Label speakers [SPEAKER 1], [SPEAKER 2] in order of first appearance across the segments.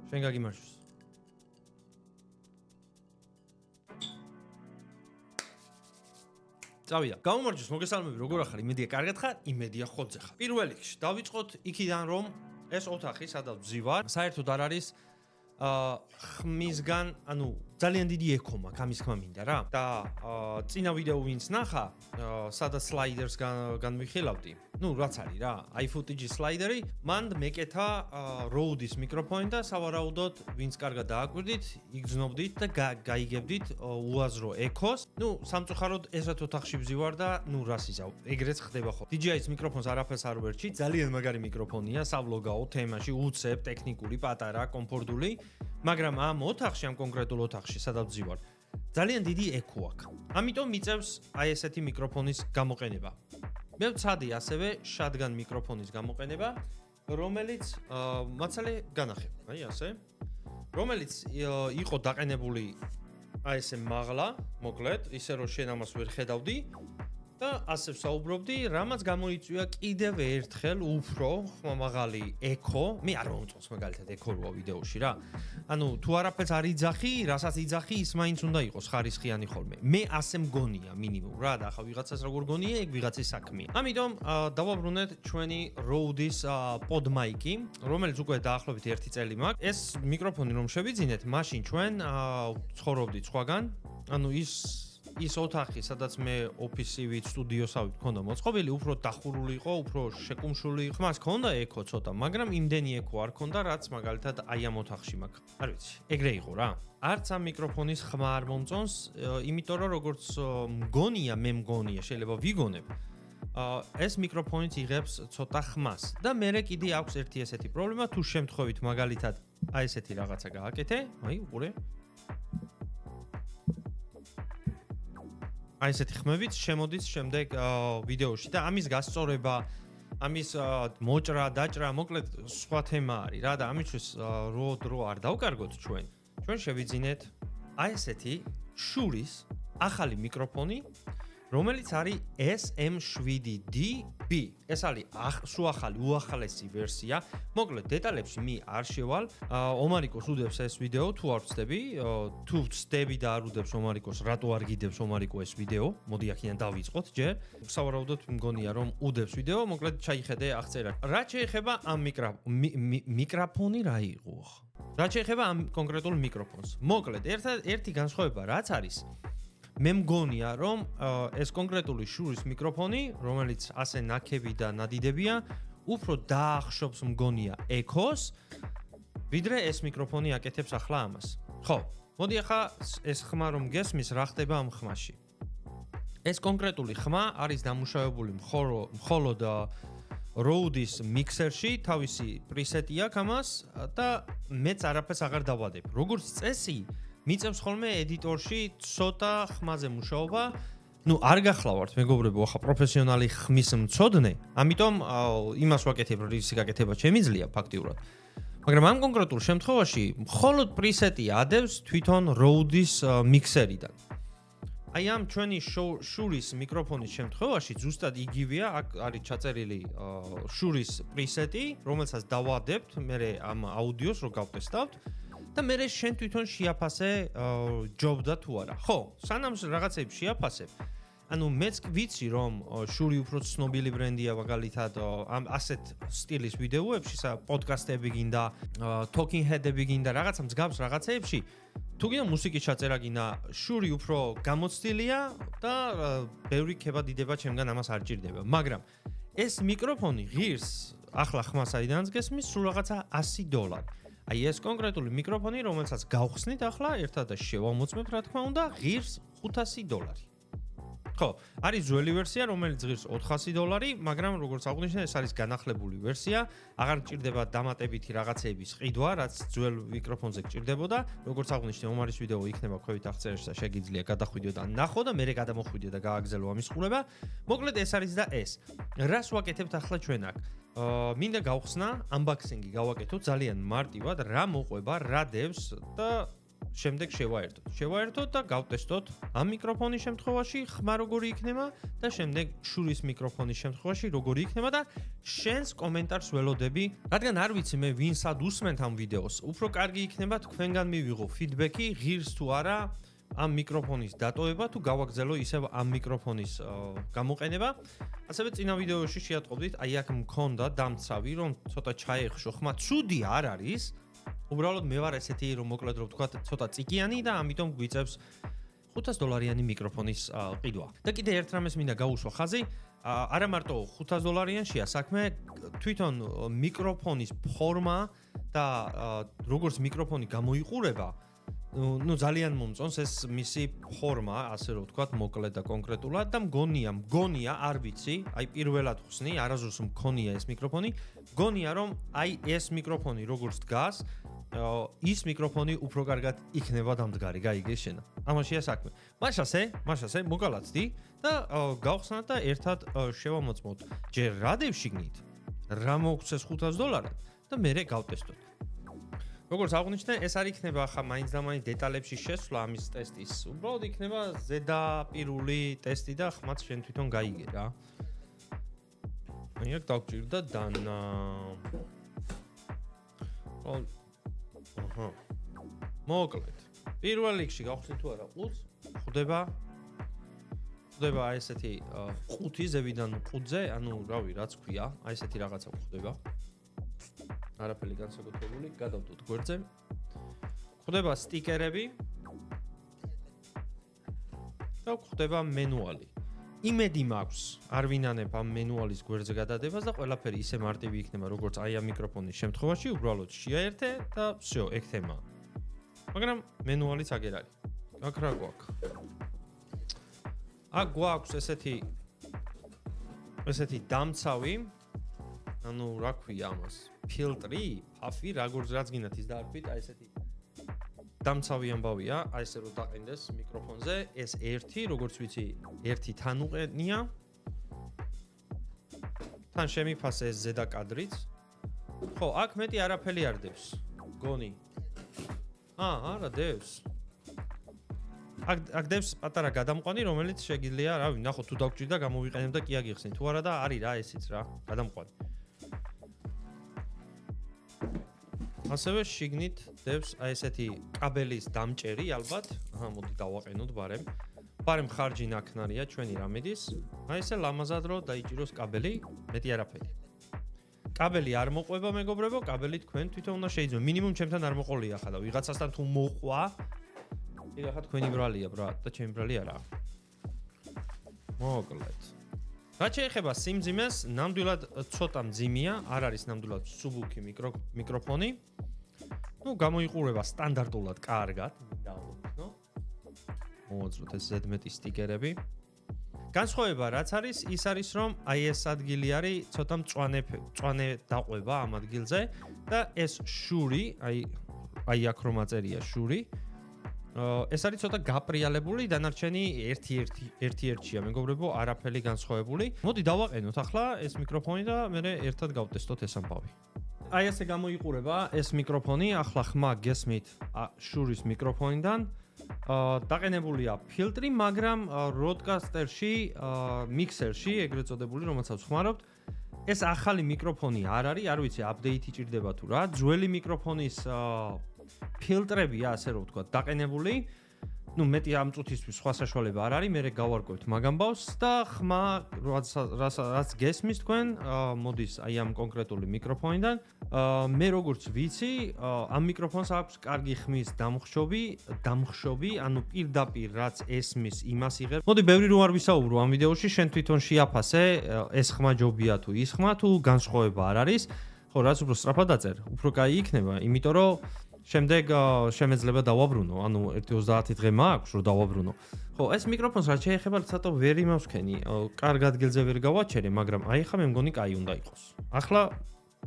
[SPEAKER 1] შენ გაგიმარჯვეს. წავიდა. გამომარჯვეს, მოგესალმები, როგორ ახარ? იმედია კარგად ხარ, იმედია ხოძე ხარ. პირველ რიგში დავიწყოთ იქიდან, რომ ეს ოთახი, სადაც ვზივარ, საერთოდ არ არის ხმისგან, ანუ ძალიან დიდი ექო მაქვს, ამის ხმა მინდა რა. და წინა ვიდეო ვინც ნახა, სადაც სლაიდერს განვიხილავდი. ნუ რაც არის რა, iFootage სლაიდერი, მან მეკეთა Rode-ის მიკროფონი და სავარაუდოდ ვინც კარგად დააკვირდით, იგრძნობდით და გაიგებდით უაზრო ექოს. ნუ სამწუხაროდ ესეთ ოთახში ვზივარ და ნუ რას იზავ, ეგრეც ხდება ხო. DJI-ს მიკროფონს არაფერს არ ვერჩი, ძალიან მაგარი მიკროფონია, სავლოგაო თემაში, უცებ, ტექნიკური, პატარა, კომფორტული, მაგრამ ამ ოთახში, ამ კონკრეტულ ოთახში, სადაც ვზივარ, ძალიან დიდი ექო აქვს. ამიტომ მიწევს აი ესეთი მიკროფონის გამოყენება. მე ვცადი ასევე shotgun მიკროფონის გამოყენება, რომელიც მაცალე განახებ, აი ასე, რომელიც იყო დაყენებული აი ესე მაღლა, მოკლედ, ისე რომ შენ ამას ვერ ხედავდი და ასე ვსაუბრობდი, რამაც გამოიწვია კიდევ ერთხელ უფრო ხმამაღალი ექო, მე არ მომწონს მაგალითად ექო როა ვიდეოში რა. ანუ თუ არაფერს არ იძახი, რასაც იძახი, ის მაინც უნდა იყოს ხარისხიანი ხოლმე. მე ასე მგონია მინიმუმ რა და ახლა ვიღაცას როგორ გონია, ეგ ვიღაცის საქმეა. ამიტომ დავაბრუნეთ ჩვენი Rode-ის PodMic-ი, რომელიც უკვე დაახლოებით 1 წელი მაქვს. ეს მიკროფონი რომ შევიძინეთ, მაშინ ჩვენ ცხოვრობდით სხვაგან, ანუ ის ოთახი, სადაც მე ოფისივით, სტუდიოსავით მქონდა მოწყობილი, უფრო დახურული იყო, უფრო შეკუმშული. ხმას ჰქონდა ექო ცოტა, მაგრამ იმდენი ექო არ ჰქონდა, რაც მაგალითად აი ამ ოთახში მაქვს. არ ვიცი, ეგრე იყო რა. არც ამ მიკროფონის ხმა არ მომწონს, იმიტომ რომ როგორც მე მგონია, შეიძლება ვიგონებ. ეს მიკროფონიც იღებს ცოტა ხმას და მერე კიდე აქვს ერთი ესეთი პრობლემა, თუ შემთხვევით მაგალითად აი ესეთი რაღაცა გააკეთე, აი უყურე. აი ესეთი ხმებით შემოდის შემდეგ ვიდეოში და ამის გასწორება, ამის მოჭრა, დაჭრა, მოკლედ სხვა თემა არის რა და ამისთვის დრო არ დავკარგოთ ჩვენ შევიძინეთ აი ესეთი შურის ახალი მიკროფონი, რომელიც არის SM7DB. ეს არის სუახალი, უახალესი ვერსია. მოკლედ დეტალებში მე არ შევალ. ომარიკოს უდევს ეს ვიდეო, თუ არ ვწდები, თუ ვწდები და არ უდევს ომარიკოს, რატო არ გიდევს ომარიკო ეს ვიდეო? მოდი აქედან დავიწყოთ ჯერ. სავარაუდოდ მგონია რომ უდევს ვიდეო, მოკლედ ჩაიხედე აღწერა. რა შეეხება ამ მიკროფონი რა იყო? რა შეეხება ამ კონკრეტულ მიკროფონს? მოკლედ ერთი განსხვავება რაც არის, მე მგონია რომ ეს კონკრეტული შურის მიკროფონი, რომელიც ასე ნაქები და ნადიდებია, უფრო დაახშობს მგონია ექოს, ვიდრე ეს მიკროფონი აკეთებს ახლა ამას. ხო, მოდი ახლა ეს ხმა რომ გესმის, რა ხდება ამ ხმაში. ეს კონკრეტული ხმა არის დამუშავებული მხოლოდ Rode-ის მიქსერში, თავისი პრისეტი აქვს ამას და მეც არაფერს აღარ დავადებ. როგორც წესი, მიწევს ხოლმე ედიტორში ცოტა ხმაზე მუშაობა. ნუ არ გახლავართ მეგობრებო, ახლა პროფესიონალი ხმის მცოდნე, ამიტომ იმას ვაკეთებ, რის გაკეთება შემიძლია ფაქტიურად. მაგრამ ამ კონკრეტულ შემთხვევაში მხოლოდ პრისეტი ადევს თვითონ Rode-ის მიქსერიდან. აი ამ ჩვენი შურის მიკროფონის შემთხვევაში ზუსტად იგივეა, აქ არის ჩაწერილი შურის პრისეტი, რომელსაც დავადებთ მე ამ აუდიოს რო გავტესტავთ. და მე შენ თვითონ შეაფასე ჯობდა თუ არა. ხო, სანამ რაღაცებს შეაფასებ. ანუ მეც ვიცი რომ შური უფრო ცნობილი ბრენდია მაგალითად ამ ასეთ სტილის ვიდეოებში, პოდკასტები გინდა, talking head-ები გინდა, რაღაცა მსგავს რაღაცეებში. თუ გინდა მუსიკის ჩაწერა გინდა, შური უფრო გამოცდილია და ბევრი ქება-დიდება ჩემგან ამას არ ჭირდება. მაგრამ ეს მიკროფონი ღირს ახლა ხმა საიდანაც გესმის, სულ რაღაცა $100. აი ეს კონკრეტული მიკროფონი, რომელსაც გავხსნით ახლა, ერთად და შევამოწმებთ, რა თქმა უნდა, ღირს $500. ხო, არის ძველი ვერსია, რომელიც ღირს $400, მაგრამ როგორც აღვნიშნე, ეს არის განახლებული ვერსია, აღარ გჭირდება დამატებითი რაღაცეების ყიდვა, რაც ძველ მიკროფონზე გჭირდებოდა. როგორც აღვნიშნე, ომარის ვიდეო იქნება ქვევით აღწერაში და შეგიძლია გადახვიდო და ნახო და მერე გადამოხვიდე და გააგზელო ამის ყურება. მოკლედ ეს არის და ეს. რას ვაკეთებთ ახლა ჩვენ აქ? მინდა გავხსნა, unboxing-ი გავაკეთოთ ძალიან მარტივად, რა მოყვება, რა დევს და შემდეგ შევაერთოთ და გავტესტოთ ამ მიკროფონის შემთხვევაში ხმა როგორი იქნება და შემდეგ შურის მიკროფონის შემთხვევაში როგორი იქნება და შენს კომენტარს ველოდები, რადგან არ ვიცი მე ვინსად უსმენთ ამ ვიდეოს. უფრო კარგი იქნება თქვენგან მივიღო ფიდბექი, ღირს თუ არა ამ მიკროფონის დატოვება თუ გავაგზავნო ისევ ამ მიკროფონის გამოყენება. ასევე წინა ვიდეოში შეატყობდით, აი აქ მქონდა დამცავი, რომ ცოტა ჩაეხშო ხმა, ცუდი არ არის. უბრალოდ მე ვარ ესეთი, რომ მოკლედ რომ ვთქვა, ცოტა წიკიანი და ამიტომ გვიწევს $500 მიკროფონის ყიდვა. და კიდე ერთ რამეს მინდა გავუშვა ხაზი, არა მარტო $500-იანშია საქმე, თვითონ მიკროფონის ფორმა და როგორც მიკროფონი გამოიყურება, ну ძალიან მომწონს ეს მისი ფორმა, ასე რომ ვთქვათ, მოკლედ და კონკრეტულად და მგონია, არ ვიცი, აი პირველად ხსნი, არასდროს მქონია ეს მიკროფონი, მგონია რომ აი ეს მიკროფონი როგორც დგას, ის მიკროფონი უფრო კარგად იქნება დამდგარი, გაიგე შენა. ამაშია საქმე. მაშასე მოგალაცდი და გავხსნათ და ერთად შევამოწმოთ. ჯერ რა დევშიგნით, რა მოგცეს $500 და მერე გავტესტოთ. როგორც აღნიშნე, ეს არ იქნება ახლა მაინც და მაინც დეტალებში შესვლა ამის ტესტის. უბრალოდ იქნება ზედაპირული ტესტი და ხმაც შენ თვითონ გაიგე რა. აი აქ დავჭირდა დანა. მოკლედ. პირველ რიგში გავხსნით თუ არა ყუთს, ხვდება აი ესეთი ყუთი ზევიდან ყუთზე, ანუ რავი, რაც ქვია, აი ესეთი რაღაცა ხვდება. არაფერი განსაკუთრებული, გადავდოთ გვერდზე. ხვდება სტიკერები და ხვდება მენუალი. იმედი მაქვს, არ ვინანებ ამ მენუალის გვერდზე გადადებას და ყველაფერი ისე მარტივი იქნება, როგორც აი ამ მიკროფონის შემთხვევაში, უბრალოდ შეაერთე და всё, ეგ თემაა. მაგრამ მენუალიც აგერ არის. აქ რა გვაქვს? აქ გვაქვს ესეთი დამცავი, ანუ რა ქვია ამას? ფილტრი, ფაფი, რაც გინდათ ის დაარქვით, აი ესეთი დამცავი ამბავია, აი ესე რომ დაყენდეს მიკროფონზე, ეს ერთი, როგორც ვიცი, ერთი თან უყენია. თან შემიფასე ეს ზედა კადრიც. ხო, აქ მეტი არაფერი არ დევს. გონი. არა დევს. აქ დევს პატარა გადამყვანი, რომელიც შეგიძლია, რავი, ნახო თუ დაგჭირდა, გამოვიყენებ და კი აგიხსნი. თუ არა და არის რა ესიც რა, გადამყვანი. ასევე შიგნით დევს აი ესეთი კაბელის დამჭერი ალბათ. მოდი დავაყენოთ ბარემ. ბარემ ხარჯი ნაქნარია ჩვენი რამედის. აი ესე ლამაზად რო დაიჭიროს კაბელი, მეტი არაფერი. კაბელი არ მოყვება მეგობრებო, კაბელი თქვენ თვითონ უნდა შეიძლება. მინიმუმ ჩემთან არ მოყოლია ხა და ვიღაცასთან თუ მოყვა, იგ ახლა თქვენი ბრალია ბრატ და ჩემი ბრალი არაა. მოკლედ. რაც შეეხება სიმძიმეს, ნამდვილად ცოტა მძიმეა, არ არის ნამდვილად სუბუქი მიკროფონი. ну გამოიყურება სტანდარტულად კარგად, მინდა ავხსნო. მოვაძროთ ეს ზედმეტი სტიკერები. განსხვავება რაც არის, ის არის რომ აი ეს ადგილი არის ცოტა მწვანე დაყვება ამ ადგილზე და ეს შური, აი აქ რომ აწერია შური, ეს არის ცოტა გაპრიალებული, დანარჩენი ერთ-ერთია, მეგობრებო, არაფერი განსხვავებული. მოდი დავაყენოთ ახლა ეს მიკროფონი და მე ერთად გავტესტოთ ეს ამბავი. აი ესე გამოიყურება ეს მიკროფონი, ახლა ხმა გესმით შურის მიკროფონიდან. დაყენებულია ფილტრი, მაგრამ როდკასტერში, მიქსერში, ეგრეთ წოდებული, რომელსაც ვხმარობთ, ეს ახალი მიკროფონი არ არის, არ ვიცი, აპდეიტი ჭირდება თუ რა. ძველი მიკროფონის ფილტრებია, ასე რომ ვთქვათ, დაყენებული. ну მეტი ამ წუთისთვის სხვა საშუალება არ არის, მე გავარკვევთ მაგამბავს და ხმა რაც გესმის თქვენ, მოდის აი ამ კონკრეტული მიკროფონიდან. მე როგორც ვიცი, ამ მიკროფონს აქვს კარგი ხმის დამხშობი, ანუ პირდაპირ რაც ესმის, იმას იღებს. მოდი ბევრი რო არ ვისაუბრო ამ ვიდეოში, შენ თვითონ შეაფასე, ეს ხმა ჯობია თუ ის ხმა, თუ განსხვავება არ არის. ხო, რაც უფრო სწრაფად დაწერ, უფრო კაი იქნება, იმიტომ რომ შემდეგ შემეძლება დავაბრუნო, ანუ 1-30 დღე მაქვს რომ დავაბრუნო. ხო, ეს მიკროფონს რაც შეეხება ცოტა ვერ იმავსქენი, კარგ ადგილზე ვერ გავაჩერე, მაგრამ აი ხა მე მგონი კაი უნდა იყოს.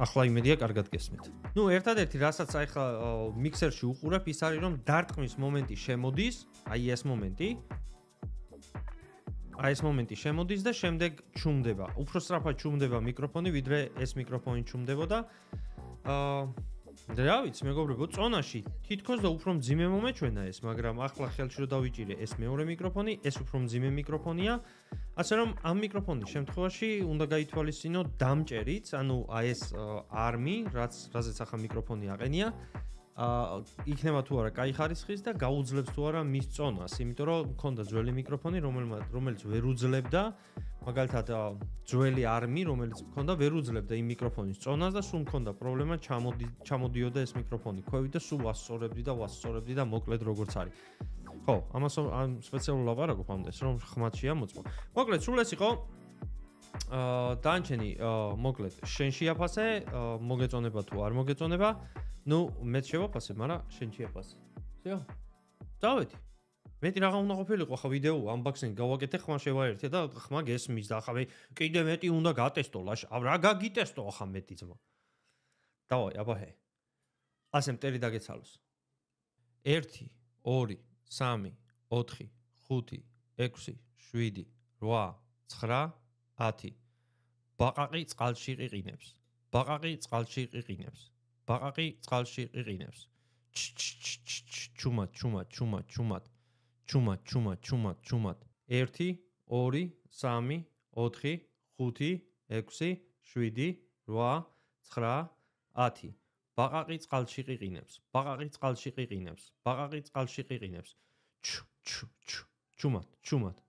[SPEAKER 1] ახლა იმედია კარგად გესმით. ну ერთადერთი რასაც აი ხა მიქსერში უყურებ, ის არის რომ დარტყმის მომენტი შემოდის, აი ეს მომენტი. აი ეს მომენტი შემოდის და შემდეგ ჩუმდება. უფრო სწრაფად ჩუმდება მიკროფონი, ვიდრე ეს მიკროფონი ჩუმდებოდა. რა ვიცი, მეგობრებო, წონაში თითქოს და უფრო მძიმე მომეჩვენა ეს, მაგრამ ახლა ხელში რო დავიჭირე ეს მეორე მიკროფონი, ეს უფრო მძიმე მიკროფონია. ასე რომ ამ მიკროფონის შემთხვევაში უნდა გაითვალისწინო დამჭერიც, ანუ აი ეს ARMI, რაზეც ახლა მიკროფონი აყენია, იქნება თუ არა კაი ხარისხის და გაუძლებს თუ არა მის წონას, იმიტომ რომ მქონდა ძველი მიკროფონი, რომელიც ვერ უძლებდა, მაგალითად ძველი ARMI, რომელიც მქონდა, ვერ უძლებდა იმ მიკროფონის წონას და სულ მქონდა პრობლემა, ჩამოდიოდა ეს მიკროფონი ქვევით და სულ ვასწორებდი და მოკლედ როგორც არის. ხო, ამას სპეციალურ ლაპარაკობ ამდენს, რომ ხმათშია მოწმო. მოკლედ, სულ ეს იყო დანჩენი, მოკლედ, შენ შეაფასე, მოგეწონება თუ არ მოგეწონება. ნუ მეც შევაფასე, მაგრამ შენ შეაფასე. ზეო. დავედი. მეტი რაღა უნდა ყოფილიყო ხა ვიდეო unboxing გავაკეთე, ხმა შევაერთე და ხმა გესმის და ხა კიდე მეტი უნდა გატესტო, რა გაგიტესტო ხა მეტი ძმა. დავაი, აბაჰე. ასე მტერი დაგეცალოს. 1 2 3 4 5 6 7 8 9 10 ბაყაყი წყალში ყიყინებს. ბაყაყი წყალში ყიყინებს. ბაყაყი წყალში ყიყინებს. ჩუმად ჩუმად ჩუმად ჩუმად ჩუმად ჩუმად ჩუმად ჩუმად 1 2 3 4 5 6 7 8 9 10 ბაყაყი წყალში ყიყინებს. ბაყაყი წყალში ყიყინებს. ბაყაყი წყალში ყიყინებს. ჩუმად ჩუმად